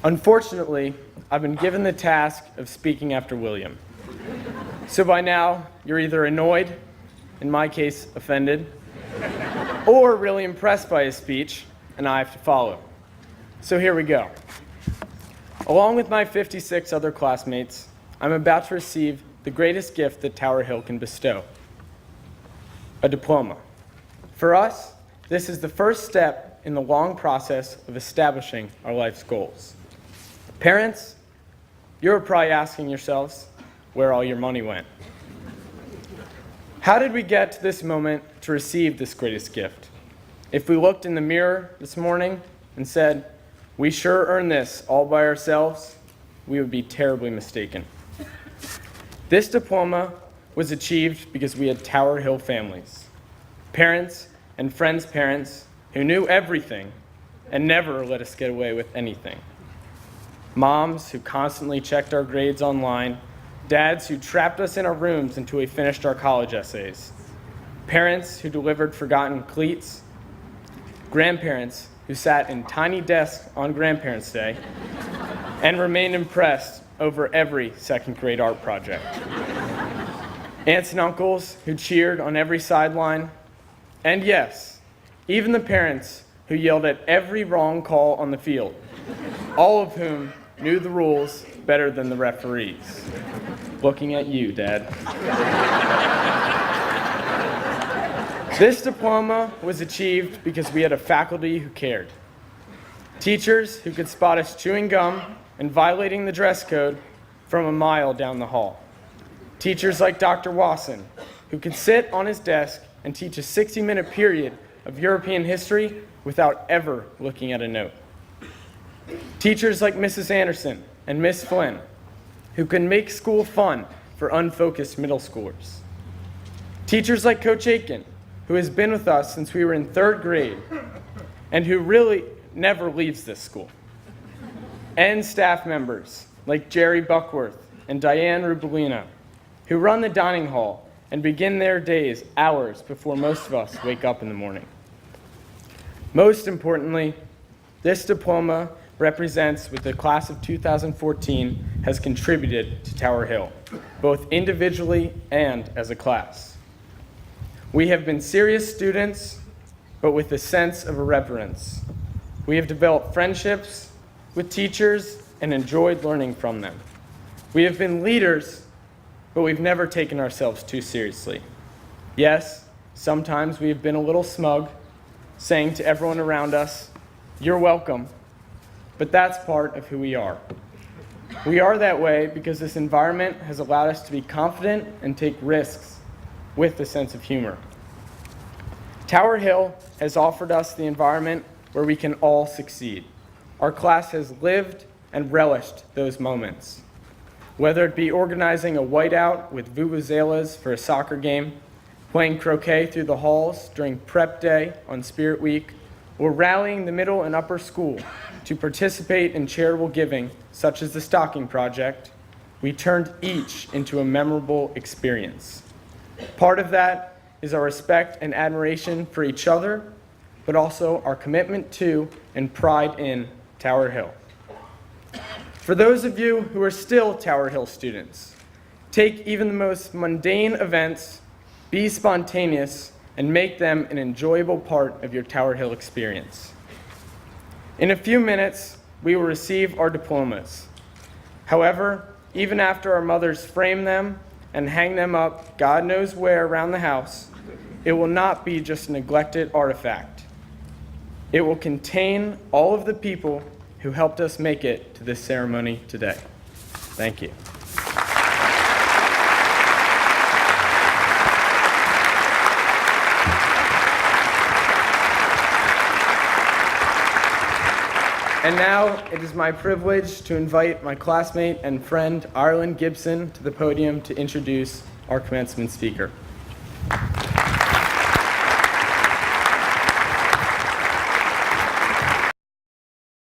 Unfortunately, I've been given the task of speaking after William. So by now, you're either annoyed, in my case, offended, or really impressed by his speech, and I have to follow. So here we go. Along with my 56 other classmates, I'm about to receive the greatest gift that Tower Hill can bestow: a diploma. For us, this is the first step in the long process of establishing our life's goals. Parents, you're probably asking yourselves where all your money went. How did we get to this moment to receive this greatest gift? If we looked in the mirror this morning and said, "We sure earned this all by ourselves," we would be terribly mistaken. This diploma was achieved because we had Tower Hill families, parents and friends' parents who knew everything and never let us get away with anything. Moms who constantly checked our grades online, dads who trapped us in our rooms until we finished our college essays, parents who delivered forgotten cleats, grandparents who sat in tiny desks on Grandparents' Day and remained impressed over every second grade art project, aunts and uncles who cheered on every sideline, and yes, even the parents who yelled at every wrong call on the field, all of whom knew the rules better than the referees. Looking at you, Dad. This diploma was achieved because we had a faculty who cared. Teachers who could spot us chewing gum and violating the dress code from a mile down the hall. Teachers like Dr. Wasson, who could sit on his desk and teach a 60-minute period of European history without ever looking at a note. Teachers like Mrs. Anderson and Miss Flynn, who can make school fun for unfocused middle schoolers. Teachers like Coach Aiken, who has been with us since we were in 3rd grade and who really never leaves this school. And staff members like Jerry Buckworth and Diane Rubolina, who run the dining hall and begin their days hours before most of us wake up in the morning. Most importantly, this diploma represents what the class of 2014 has contributed to Tower Hill, both individually and as a class. We have been serious students, but with a sense of irreverence. We have developed friendships with teachers and enjoyed learning from them. We have been leaders, but we've never taken ourselves too seriously. Yes, sometimes we have been a little smug, saying to everyone around us, "You're welcome," but that's part of who we are. We are that way because this environment has allowed us to be confident and take risks with a sense of humor. Tower Hill has offered us the environment where we can all succeed. Our class has lived and relished those moments. Whether it be organizing a whiteout with vuvuzelas for a soccer game, playing croquet through the halls during prep day on Spirit Week, or rallying the middle and upper school to participate in charitable giving, such as the Stocking Project, we turned each into a memorable experience. Part of that is our respect and admiration for each other, but also our commitment to and pride in Tower Hill. For those of you who are still Tower Hill students, take even the most mundane events, be spontaneous, and make them an enjoyable part of your Tower Hill experience. In a few minutes, we will receive our diplomas. However, even after our mothers frame them and hang them up God knows where around the house, it will not be just a neglected artifact. It will contain all of the people who helped us make it to this ceremony today. Thank you. And now it is my privilege to invite my classmate and friend Arlen Gibson to the podium to introduce our commencement speaker.